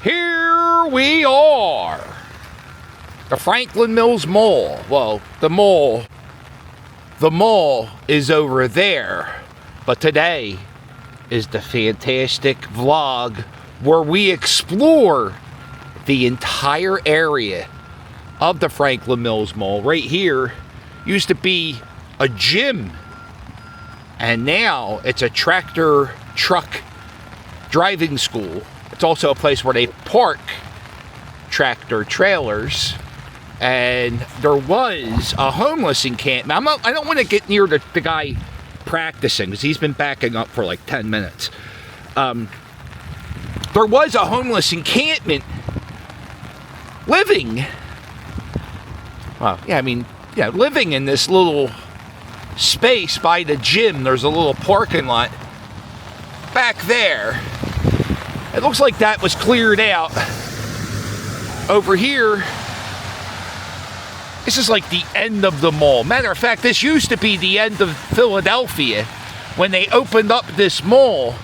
Here we are. The Franklin Mills Mall. Well, the mall is over there. But today is the fantastic vlog where we explore the entire area of the Franklin Mills Mall. Right here used to be a gym, and now it's a tractor truck driving school. It's also a place where they park tractor trailers, and there was a homeless encampment. I don't want to get near the guy practicing because he's been backing up for like 10 minutes. There was a homeless encampment living, living in this little space by the gym. There's a little parking lot back there. It looks like that was cleared out. Over here, this is like the end of the mall. Matter of fact, this used to be the end of Philadelphia when they opened up this mall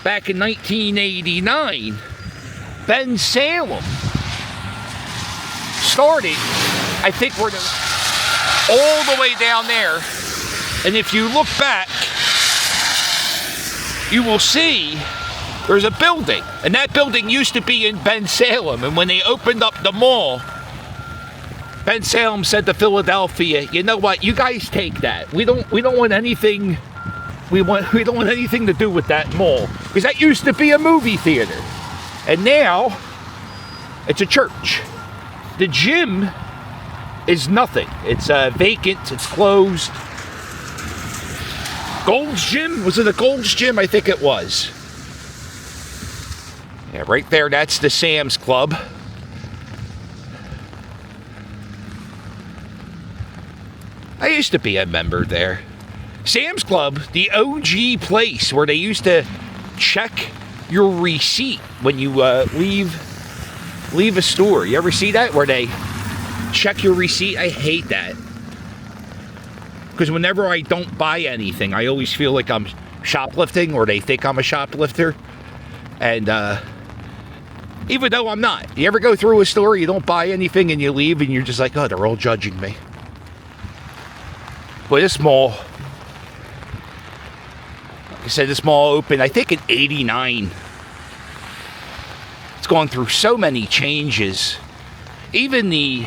back in 1989. Ben Salem started, I think we're all the way down there. And if you look back, you will see there's a building, and that building used to be in Ben Salem. And when they opened up the mall, Ben Salem said to Philadelphia, "You know what? You guys take that. We don't want anything. We don't want anything to do with that mall, because that used to be a movie theater, and now it's a church. The gym is nothing. It's vacant. It's closed. Gold's Gym? Was it a Gold's Gym? I think it was. Yeah, right there, that's the Sam's Club. I used to be a member there. Sam's Club, the OG place where they used to check your receipt when you leave a store. You ever see that? Where they check your receipt? I hate that. Because whenever I don't buy anything, I always feel like I'm shoplifting, or they think I'm a shoplifter. And even though I'm not. You ever go through a store, you don't buy anything, and you leave, and you're just like, oh, they're all judging me. But this mall, like I said, this mall opened, I think, in '89. It's gone through so many changes. Even the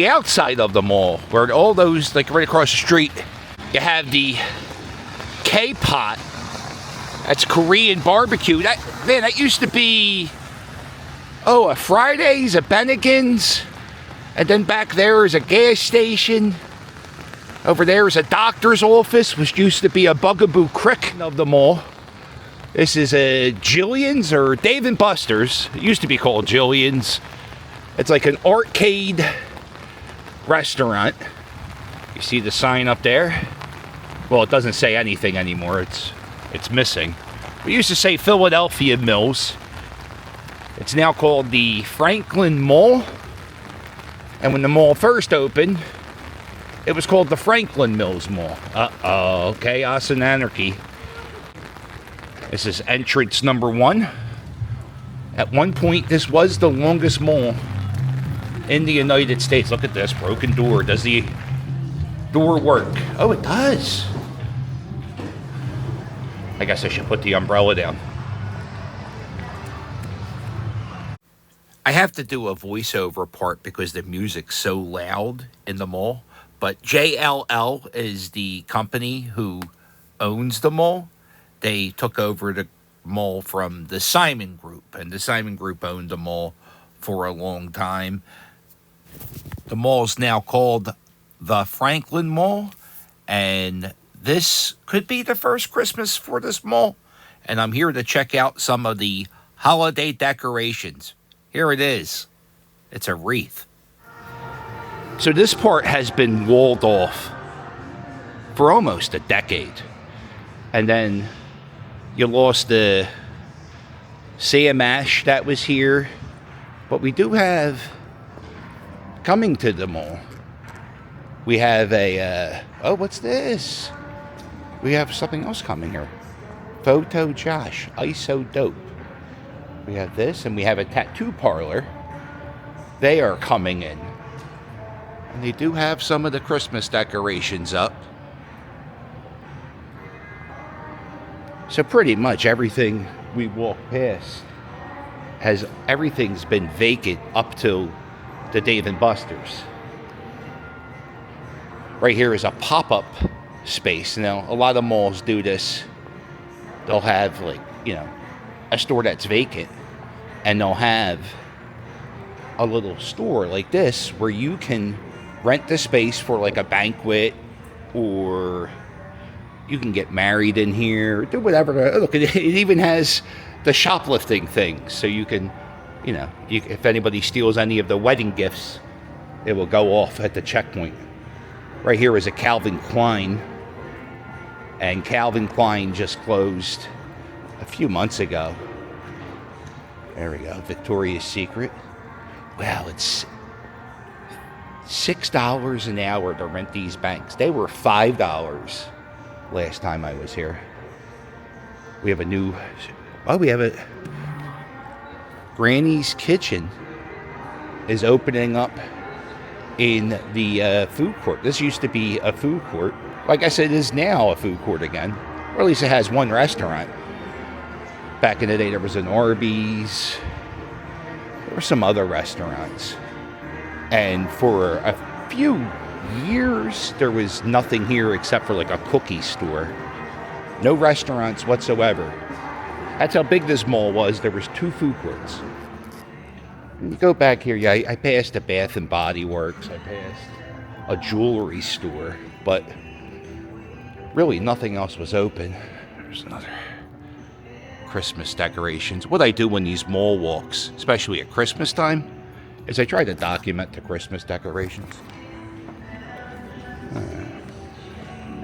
outside of the mall, where all those, like right across the street, you have the K-Pot. That's Korean barbecue. That used to be, a Fridays, a Bennigan's, and then back there is a gas station. Over there is a doctor's office, which used to be a Bugaboo Crick of the mall. This is a Jillian's or Dave & Buster's. It used to be called Jillian's. It's like an arcade restaurant. You see the sign up there? Well, it doesn't say anything anymore. It's missing. We used to say Philadelphia Mills. It's now called the Franklin Mall. And when the mall first opened, it was called the Franklin Mills Mall. Uh-oh, chaos and anarchy. This is entrance number 1. At one point, this was the longest mall in the United States. Look at this, broken door. Does the door work? Oh, it does. I guess I should put the umbrella down. I have to do a voiceover part because the music's so loud in the mall. But JLL is the company who owns the mall. They took over the mall from the Simon Group, and the Simon Group owned the mall for a long time. The mall's now called the Franklin Mall, and this could be the first Christmas for this mall. And I'm here to check out some of the holiday decorations. Here it is. It's a wreath. So this part has been walled off for almost a decade. And then you lost the Sam Ash that was here. But we do have, coming to the mall, we have a, what's this? We have something else coming here. Photo Josh, ISO Dope. We have this, and we have a tattoo parlor. They are coming in. And they do have some of the Christmas decorations up. So pretty much everything we walk past everything's been vacant up till the Dave & Buster's. Right here is a pop-up space. Now, a lot of malls do this. They'll have, like, you know, a store that's vacant, and they'll have a little store like this where you can rent the space for like a banquet, or you can get married in here, do whatever. Look, it even has the shoplifting thing, so you can, you know, if anybody steals any of the wedding gifts, it will go off at the checkpoint. Right here is a Calvin Klein, and Calvin Klein just closed a few months ago. There we go, Victoria's Secret. Wow, it's $6 an hour to rent these banks. They were $5 last time I was here. We have we have a Granny's Kitchen is opening up in the food court. This used to be a food court. Like I said, it is now a food court again. Or at least it has one restaurant. Back in the day, there was an Arby's. There were some other restaurants. And for a few years, there was nothing here except for like a cookie store. No restaurants whatsoever. That's how big this mall was. There was 2 food courts. When you go back here, yeah, I passed a Bath and Body Works. I passed a jewelry store. But really nothing else was open. There's another Christmas decorations. What I do in these mall walks, especially at Christmas time, is I try to document the Christmas decorations.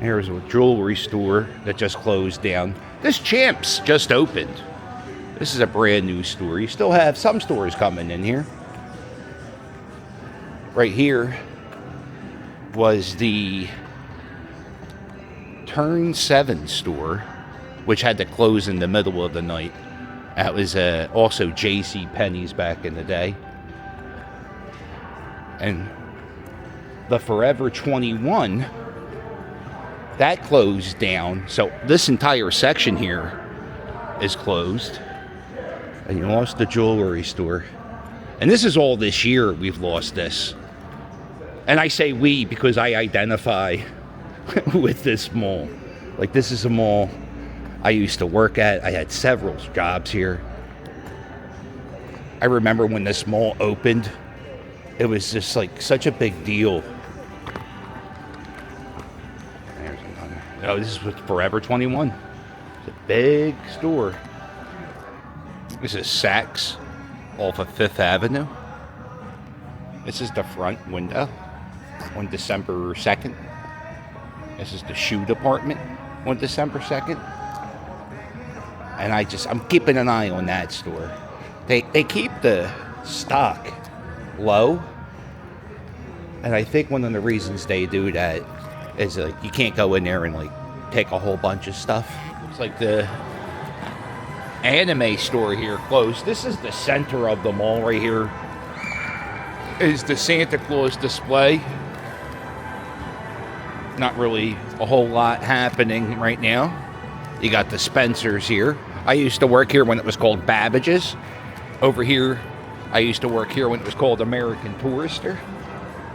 Here's a jewelry store that just closed down. This Champs just opened. This is a brand new store. You still have some stores coming in here. Right here was the Turn 7 store, which had to close in the middle of the night. That was also J.C. Penney's back in the day. And the Forever 21, that closed down. So this entire section here is closed. And you lost the jewelry store. And this is all this year we've lost this. And I say we because I identify with this mall. Like, this is a mall I used to work at. I had several jobs here. I remember when this mall opened, it was just like such a big deal. There's another. Oh, this is with Forever 21. It's a big store. This is Saks off of 5th Avenue. This is the front window on December 2nd. This is the shoe department on December 2nd. And I'm keeping an eye on that store. They keep the stock low. And I think one of the reasons they do that is like you can't go in there and like take a whole bunch of stuff. Looks like the anime store here closed. This is the center of the mall right here. Is the Santa Claus display. Not really a whole lot happening right now. You got the Spencers here. I used to work here when it was called Babbage's. Over here, I used to work here when it was called American Tourister.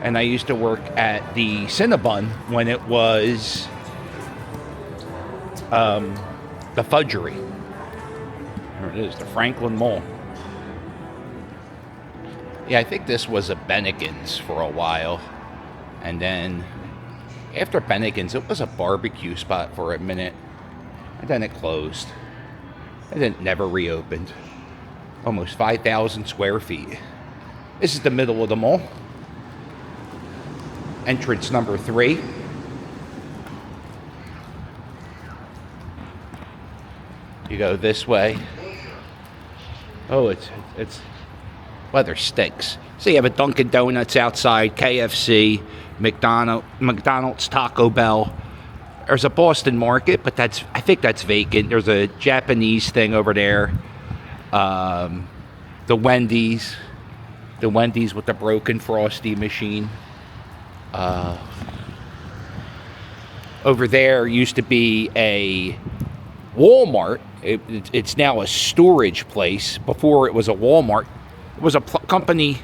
And I used to work at the Cinnabon when it was the Fudgery. There it is, the Franklin Mall. Yeah, I think this was a Bennigan's for a while. And then after Bennigan's, it was a barbecue spot for a minute. And then it closed. And then it never reopened. Almost 5,000 square feet. This is the middle of the mall. Entrance number 3. You go this way. Oh, it's weather stinks. So you have a Dunkin' Donuts outside, KFC, McDonald's, Taco Bell. There's a Boston Market, but I think that's vacant. There's a Japanese thing over there. The Wendy's. The Wendy's with the broken Frosty machine. Over there used to be a Walmart. It's now a storage place. Before it was a Walmart. It was a company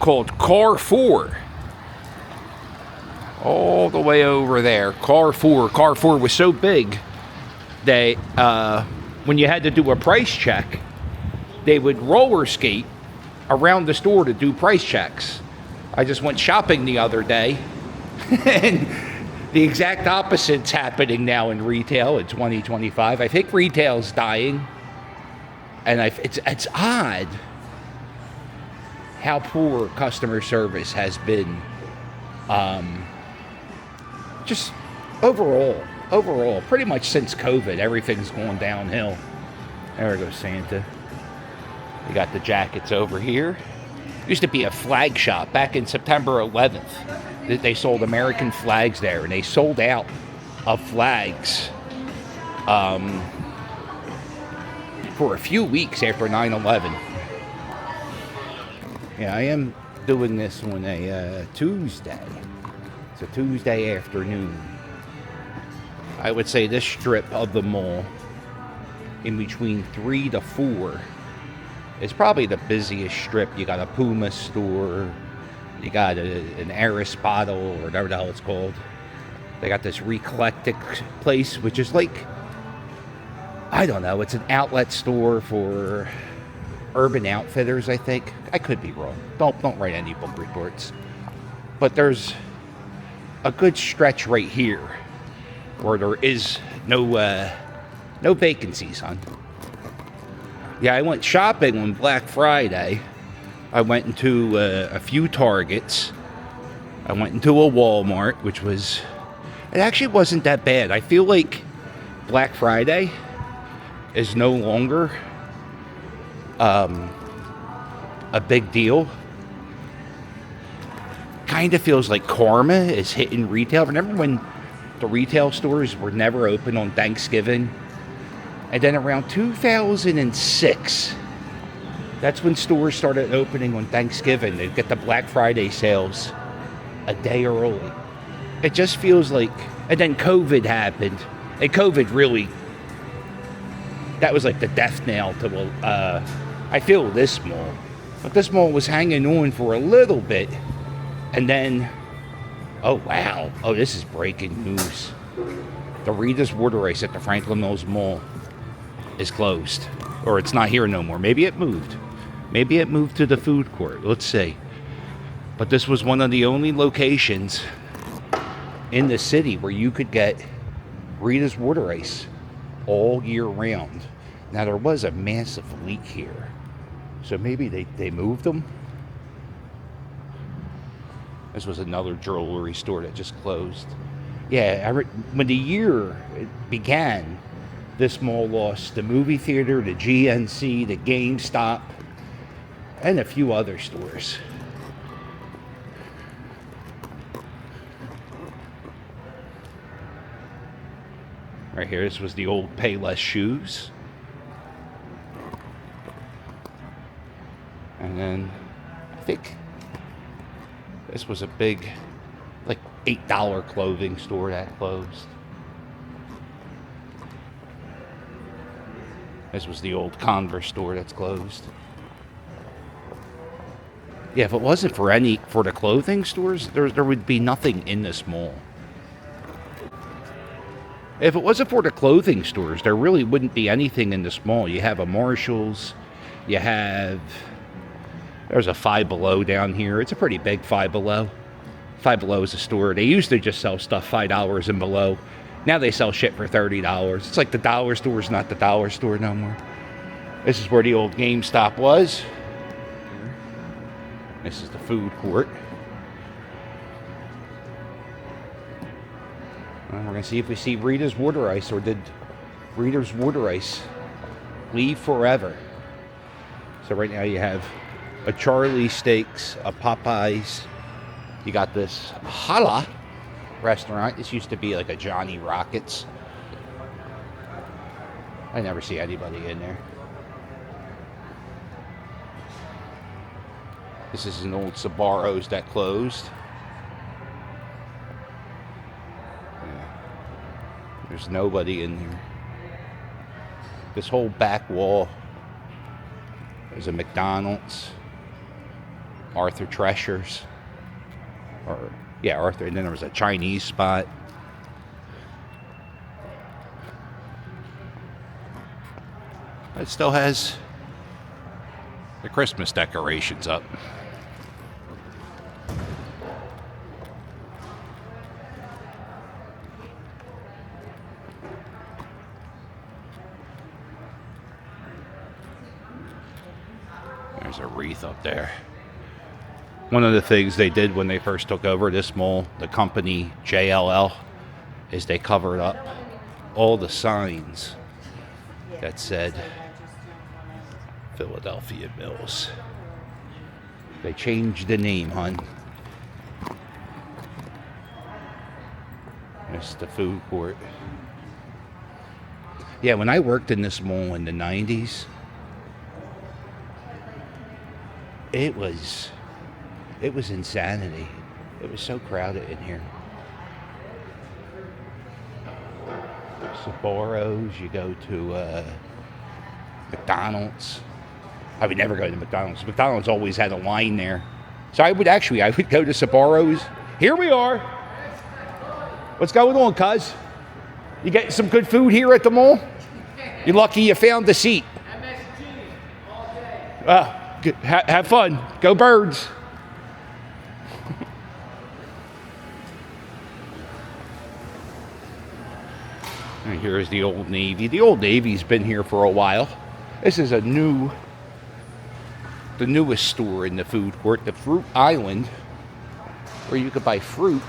called Carrefour. All the way over there. Carrefour. Carrefour was so big that when you had to do a price check, they would roller skate around the store to do price checks. I just went shopping the other day, and the exact opposite's happening now in retail in 2025. I think retail's dying, and it's odd how poor customer service has been. Just overall, pretty much since COVID, everything's going downhill. There goes Santa. We got the jackets over here. Used to be a flag shop back in September 11th. They sold American flags there, and they sold out of flags for a few weeks after 9/11. Yeah, I am doing this on a Tuesday. It's a Tuesday afternoon. I would say this strip of the mall, in between 3 to 4, is probably the busiest strip. You got a Puma store, you got an Aris bottle, or whatever the hell it's called. They got this Reclectic place, which is like, I don't know, it's an outlet store for Urban Outfitters, I think. I could be wrong. Don't write any book reports. But there's a good stretch right here where there is no vacancies, hon. Yeah, I went shopping on Black Friday. I went into a few Targets. I went into a Walmart, which was... It actually wasn't that bad. I feel like Black Friday is no longer a big deal. Kind of feels like karma is hitting retail. Remember when the retail stores were never open on Thanksgiving? And then around 2006, that's when stores started opening on Thanksgiving. They'd get the Black Friday sales a day early. It just feels like... And then COVID happened. And COVID really... That was like the death knell to... I feel this mall. But this mall was hanging on for a little bit. And then, oh wow, oh this is breaking news. The Rita's Water Ice at the Franklin Mills Mall is closed. Or it's not here no more. Maybe it moved. Maybe it moved to the food court. Let's see. But this was one of the only locations in the city where you could get Rita's Water Ice all year round. Now there was a massive leak here. So maybe they moved them. This was another jewelry store that just closed. Yeah, when the year began, this mall lost the movie theater, the GNC, the GameStop, and a few other stores. Right here, this was the old Payless shoes. And then, I think this was a big, like, $8 clothing store that closed. This was the old Converse store that's closed. Yeah, if it wasn't for the clothing stores, there would be nothing in this mall. If it wasn't for the clothing stores, there really wouldn't be anything in this mall. You have a Marshall's, you have... There's a Five Below down here. It's a pretty big Five Below. Five Below is a store. They used to just sell stuff $5 and below. Now they sell shit for $30. It's like the dollar store is not the dollar store no more. This is where the old GameStop was. This is the food court. We're going to see if we see Rita's Water Ice, or did Rita's Water Ice leave forever? So right now you have a Charlie Steaks, a Popeyes. You got this Hala restaurant. This used to be like a Johnny Rockets. I never see anybody in there. This is an old Sbarro's that closed. Yeah. There's nobody in here. This whole back wall. There's a McDonald's. Arthur Treasure's. Or, yeah, Arthur. And then there was a Chinese spot. It still has the Christmas decorations up. There's a wreath up there. One of the things they did when they first took over this mall, the company JLL, is they covered up all the signs that said Philadelphia Mills. They changed the name, hon. There's the food court. Yeah, when I worked in this mall in the 90s, it was insanity. It was so crowded in here. Sbarro's, you go to McDonald's. I would never go to McDonald's. McDonald's always had a line there. So I would go to Sbarro's. Here we are. What's going on, cuz? You getting some good food here at the mall? You're lucky you found the seat. Good. Have fun. Go Birds. And here's the Old Navy. The Old Navy's been here for a while. This is the newest store in the food court, the Fruit Island, where you could buy fruit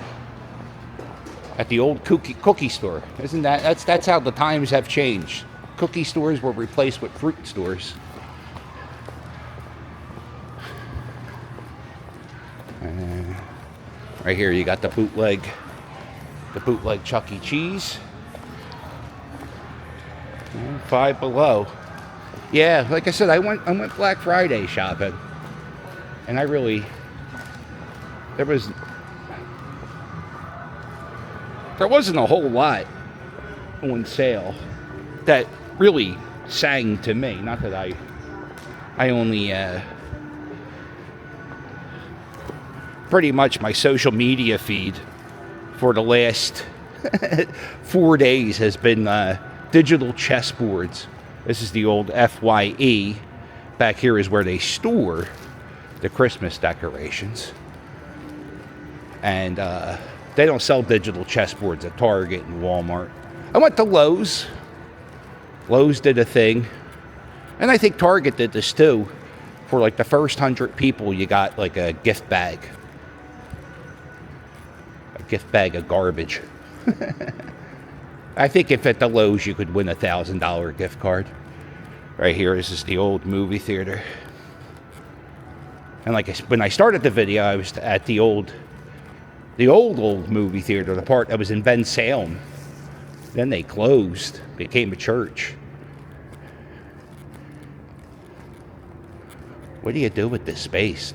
at the old cookie store. Isn't that's how the times have changed. Cookie stores were replaced with fruit stores. Right here you got the bootleg Chuck E. Cheese. And Five Below. Yeah, like I said, I went Black Friday shopping, and there wasn't a whole lot on sale that really sang to me. Not that I only pretty much my social media feed for the last 4 days has been digital chessboards. This is the old FYE. Back here is where they store the Christmas decorations. And they don't sell digital chessboards at Target and Walmart. I went to Lowe's. Lowe's did a thing. And I think Target did this too. For like the first 100 people, you got like a gift bag. A gift bag of garbage. I think if at the Lowe's you could win a $1,000 gift card. Right here, this is the old movie theater. And when I started the video, I was at the old movie theater, the part that was in Ben Salem. Then they closed, became a church. What do you do with this space?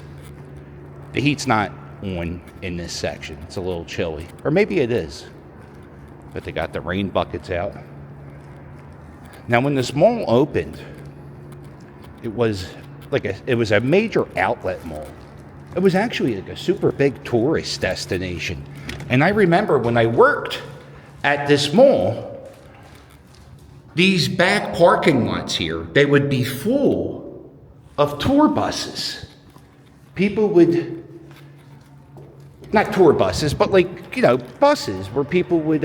The heat's not on in this section. It's a little chilly. Or maybe it is. But they got the rain buckets out. Now, when this mall opened, it was a major outlet mall. It was actually like a super big tourist destination. And I remember when I worked at this mall, these back parking lots here, they would be full of tour buses. People would, not tour buses, but buses where people would,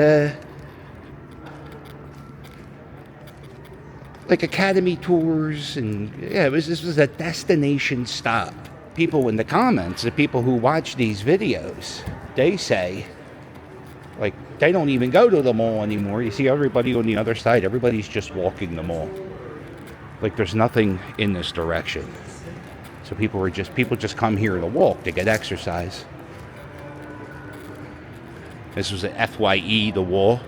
like Academy tours, and yeah, this was a destination stop. People in the comments, the people who watch these videos, they say, they don't even go to the mall anymore. You see everybody on the other side, everybody's just walking the mall. There's nothing in this direction. So people just come here to walk, to get exercise. This was an FYE, the wall.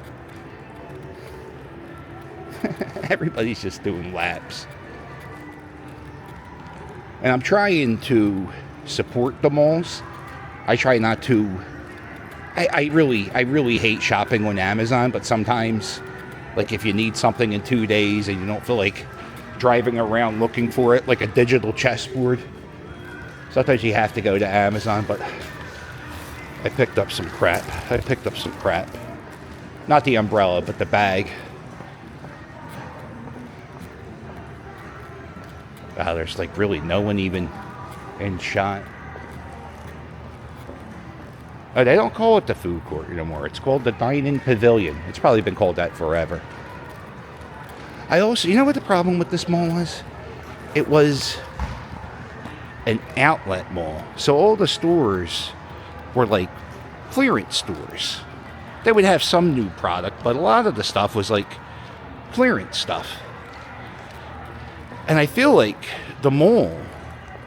Everybody's just doing laps. And I'm trying to support the malls. I try not to. I really hate shopping on Amazon, but sometimes, like if you need something in 2 days and you don't feel like driving around looking for it like a digital chessboard, sometimes you have to go to Amazon. But I picked up some crap. Not the umbrella, but the bag. Wow, there's like really no one even in shot. Oh, they don't call it the food court anymore. It's called the dine-in pavilion. It's probably been called that forever. I also, you know what the problem with this mall was? It was an outlet mall. So all the stores were like clearance stores. They would have some new product, but a lot of the stuff was like clearance stuff. And I feel like the mall,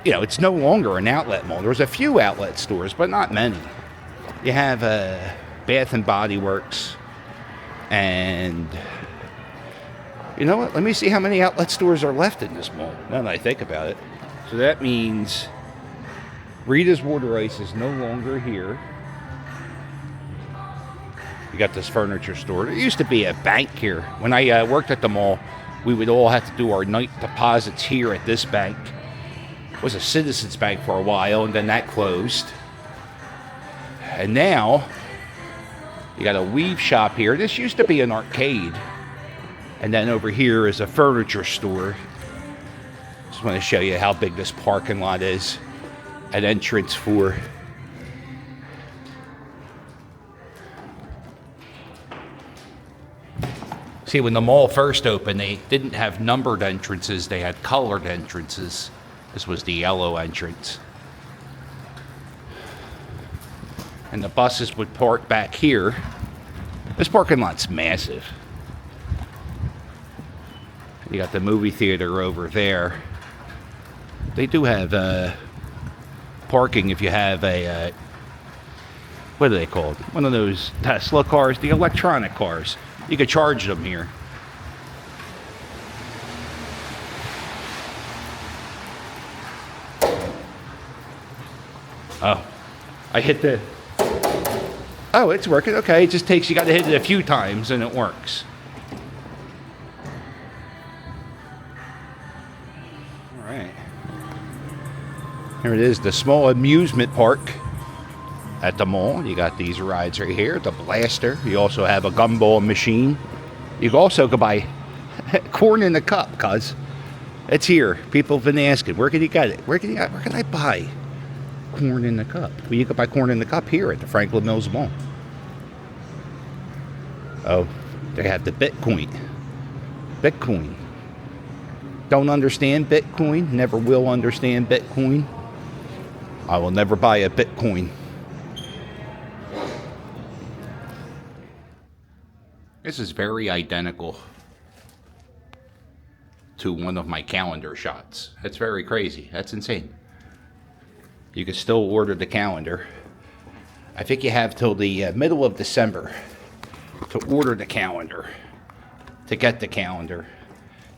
it's no longer an outlet mall. There's a few outlet stores, but not many. You have Bath and Body Works, and you know what? Let me see how many outlet stores are left in this mall, now that I think about it. So that means Rita's Water Ice is no longer here. You got this furniture store. There used to be a bank here. When I worked at the mall, we would all have to do our night deposits here at this bank. It was a Citizens Bank for a while, and then that closed. And now, you got a weave shop here. This used to be an arcade. And then over here is a furniture store. Just want to show you how big this parking lot is. An entrance for. See, when the mall first opened, they didn't have numbered entrances. They had colored entrances. This was the yellow entrance. And the buses would park back here. This parking lot's massive. You got the movie theater over there. They do have parking if you have a, what are they called? One of those Tesla cars, the electronic cars. You could charge them here. Oh, I hit the... Oh, it's working. Okay, it just takes, you got to hit it a few times and it works. All right. Here it is, the small amusement park at the mall. You got these rides right here, the Blaster. You also have a gumball machine. You also can buy corn in the cup, cuz it's here. People have been asking, where can you get it? Where can I buy corn in the cup? Well, you can buy corn in the cup here at the Franklin Mills Mall. Oh, they have the Bitcoin. Don't understand Bitcoin. Never will understand Bitcoin. I will never buy a Bitcoin. This is very identical to one of my calendar shots. That's very crazy. That's insane. You can still order the calendar. I think you have till the middle of December to order the calendar, to get the calendar.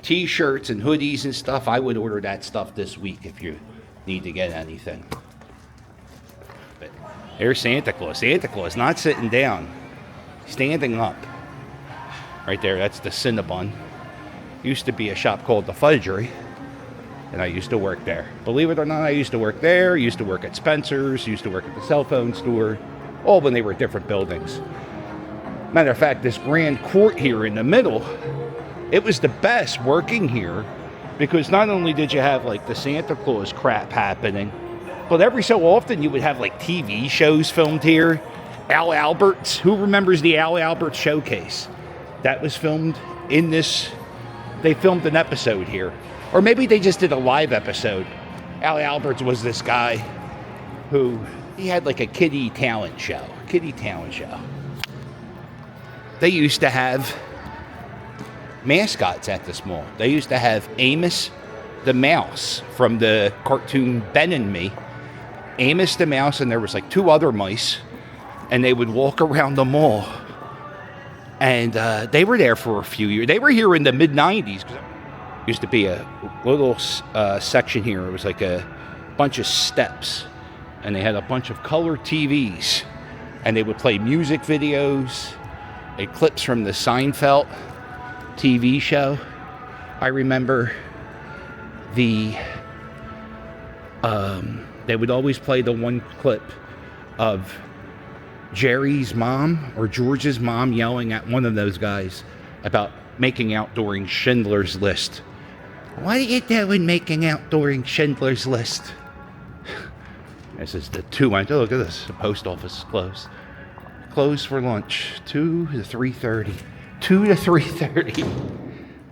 T-shirts and hoodies and stuff, I would order that stuff this week if you need to get anything. But there's Santa Claus. Santa Claus not sitting down, standing up. Right there, that's the Cinnabon. Used to be a shop called the Fudgery, and I used to work there. Believe it or not, I used to work there, used to work at Spencer's, used to work at the cell phone store, all when they were different buildings. Matter of fact, this grand court here in the middle, it was the best working here because not only did you have like the Santa Claus crap happening, but every so often you would have like TV shows filmed here. Al Albert's, who remembers the Al Albert showcase? That was filmed in this, they filmed an episode here. Or maybe they just did a live episode. Al Alberts was this guy who, he had like a kiddie talent show. They used to have mascots at this mall. They used to have Amos the Mouse from the cartoon Ben and Me. Amos the Mouse, and there was like 2 other mice, and they would walk around the mall. And they were there for a few years. They were here in the mid-90s. Used to be a little section here. It was like a bunch of steps, and they had a bunch of color TVs, and they would play music videos, clips from the Seinfeld TV show. I remember they would always play the one clip of Jerry's mom or George's mom yelling at one of those guys about making out during Schindler's List. What are you doing making out during Schindler's List? This is the 2 months. Oh, look at this. The post office is closed. Closed for lunch. 2 to 3:30. 2 to 3:30.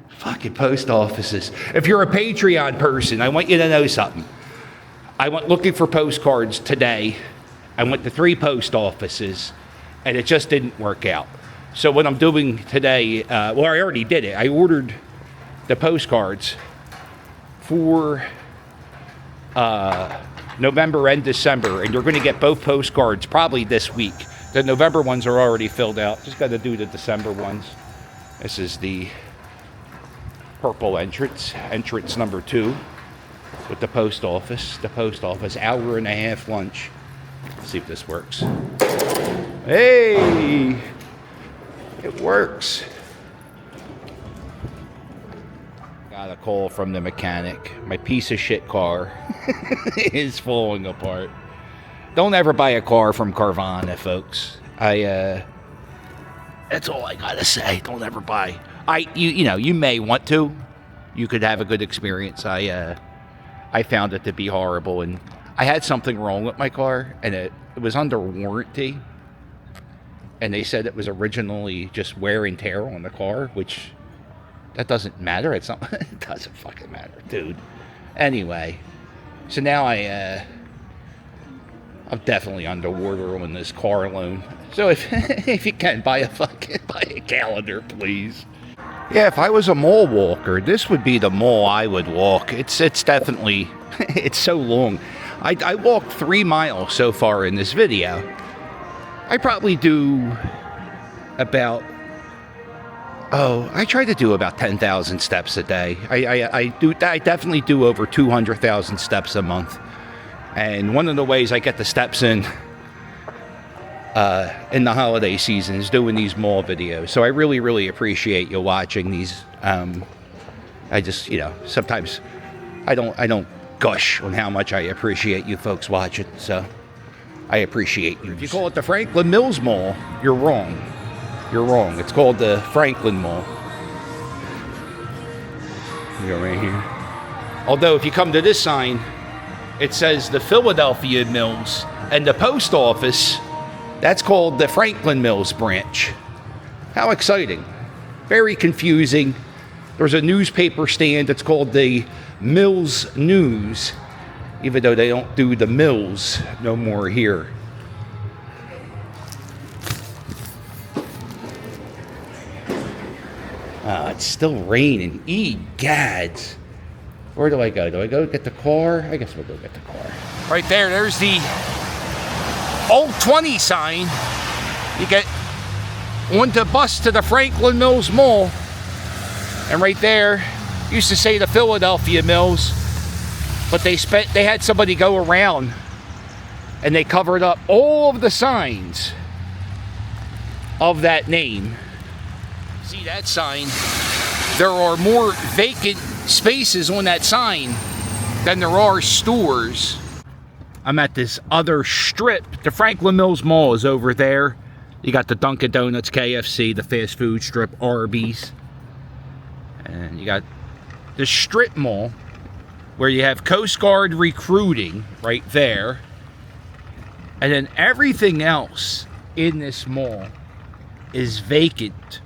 Fucking post offices. If you're a Patreon person, I want you to know something. I went looking for postcards today. I went to 3 post offices, and it just didn't work out. So what I'm doing today, well, I already did it. I ordered the postcards for November and December, and you're going to get both postcards probably this week. The November ones are already filled out. Just got to do the December ones. This is the purple entrance number 2 with the post office. The post office, hour and a half lunch. Let's see if this works. Hey, it works. Got a call from the mechanic. My piece of shit car is falling apart. Don't ever buy a car from Carvana, folks. That's all I gotta say. Don't ever buy. You may want to. You could have a good experience. I found it to be horrible, and I had something wrong with my car, and it was under warranty. And they said it was originally just wear and tear on the car, which that doesn't matter. It's not. It doesn't fucking matter, dude. Anyway, so now I'm definitely underwater on this car loan. So if you can buy a calendar, please. Yeah, if I was a mall walker, this would be the mall I would walk. It's definitely, it's so long. I walked 3 miles so far in this video. I probably do about, I try to do about 10,000 steps a day. I definitely do over 200,000 steps a month. And one of the ways I get the steps in the holiday season is doing these mall videos. So I really, really appreciate you watching these. I just, sometimes I don't gush on how much I appreciate you folks watching. So I appreciate you. If you call it the Franklin Mills Mall, you're wrong. You're wrong. It's called the Franklin Mall. You go right here. Although if you come to this sign, it says the Philadelphia Mills, and the post office, that's called the Franklin Mills branch. How exciting. Very confusing. There's a newspaper stand that's called the Mills News, even though they don't do the mills no more here. It's still raining. Egads. Where do I go? Do I go get the car? I guess we'll go get the car. Right there's the Old 20 sign. You get on the bus to the Franklin Mills Mall. And right there, used to say the Philadelphia Mills, but they had somebody go around and they covered up all of the signs of that name. See that sign? There are more vacant spaces on that sign than there are stores. I'm at this other strip. The Franklin Mills Mall is over there. You got the Dunkin' Donuts, KFC, the fast food strip, Arby's. And you got the strip mall where you have Coast Guard recruiting right there. And then everything else in this mall is vacant.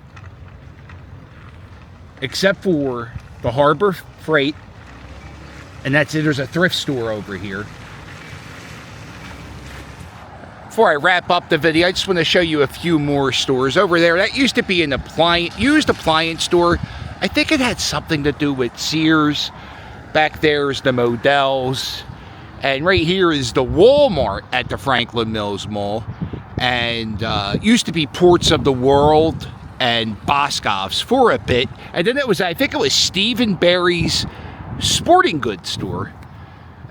Except for the Harbor Freight. And that's it. There's a thrift store over here. Before I wrap up the video, I just want to show you a few more stores over there. That used to be an used appliance store. I think it had something to do with Sears. Back there is the Modell's. And right here is the Walmart at the Franklin Mills Mall. And used to be Ports of the World and Boscov's for a bit. And then I think it was Stephen Barry's sporting goods store.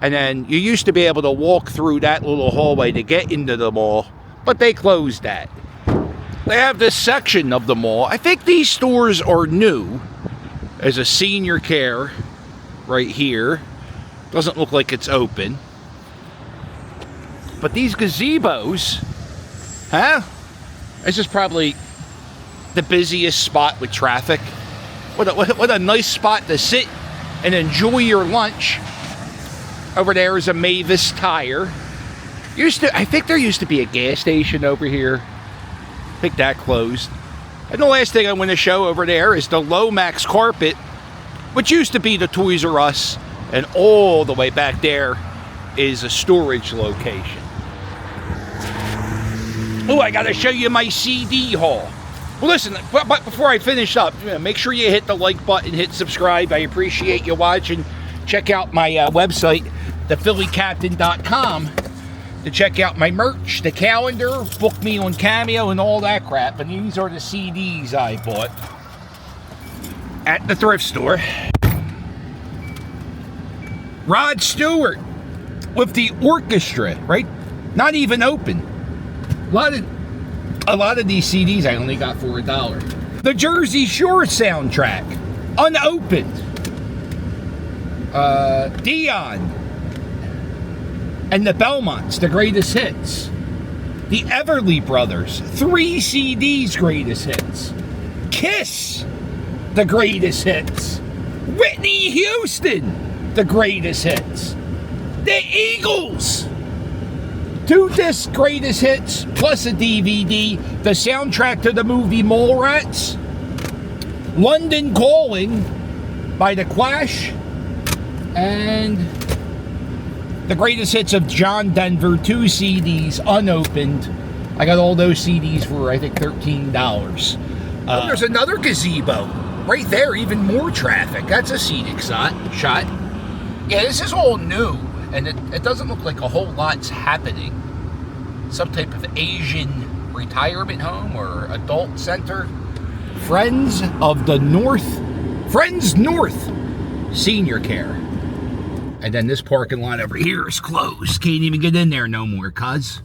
And then you used to be able to walk through that little hallway to get into the mall, but they closed that. They have this section of the mall. I think these stores are new. There's a senior care right here. Doesn't look like it's open. But these gazebos, huh? This is probably the busiest spot with traffic. What a nice spot to sit and enjoy your lunch. Over there is a Mavis Tire. I think there used to be a gas station over here. I think that closed. And the last thing I want to show over there is the Lomax Carpet, which used to be the Toys R Us, and all the way back there is a storage location. Oh, I gotta show you my CD haul. Well, listen, but before I finish up, make sure you hit the like button, hit subscribe. I appreciate you watching. Check out my website, thephillycaptain.com, to check out my merch, the calendar, book me on Cameo, and all that crap. And these are the CDs I bought at the thrift store. Rod Stewart with the orchestra, right? Not even open. A lot of these CDs I only got for $1. The Jersey Shore soundtrack, unopened. Dion and the Belmonts, the greatest hits. The Everly Brothers, 3 CDs greatest hits. Kiss, the greatest hits. Whitney Houston, the greatest hits. The Eagles, 2 disc greatest hits plus a DVD. The soundtrack to the movie Mallrats. London Calling by The Clash. And the greatest hits of John Denver, 2 CDs, unopened. I got all those CDs for, I think, $13. There's another gazebo. Right there, even more traffic. That's a scenic shot. Yeah, this is all new, and it doesn't look like a whole lot's happening. Some type of Asian retirement home or adult center. Friends North Senior Care. And then this parking lot over here is closed. Can't even get in there no more, cuz.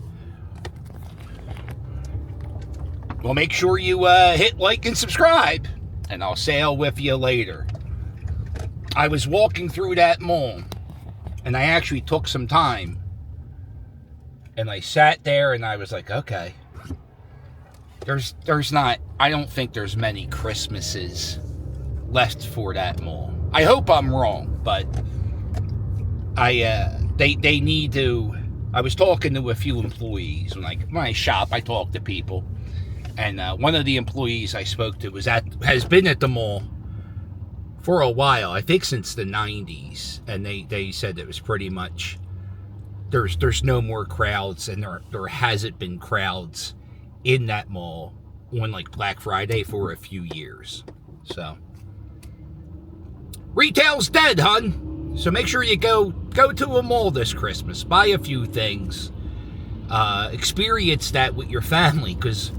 Well, make sure you hit like and subscribe, and I'll sail with you later. I was walking through that mall, and I actually took some time, and I sat there, and I was like, okay, I don't think there's many Christmases left for that mall. I hope I'm wrong, but they need to. I was talking to a few employees when I shop. I talk to people, and one of the employees I spoke to has been at the mall for a while. I think since the 90s, and they said it was pretty much there's no more crowds, and there hasn't been crowds in that mall on like Black Friday for a few years. So retail's dead, hun. So make sure you go to a mall this Christmas, buy a few things, experience that with your family, because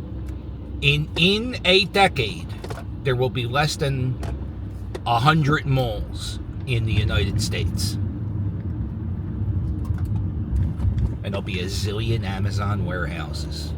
in a decade there will be less than 100 malls in the United States, and there'll be a zillion Amazon warehouses.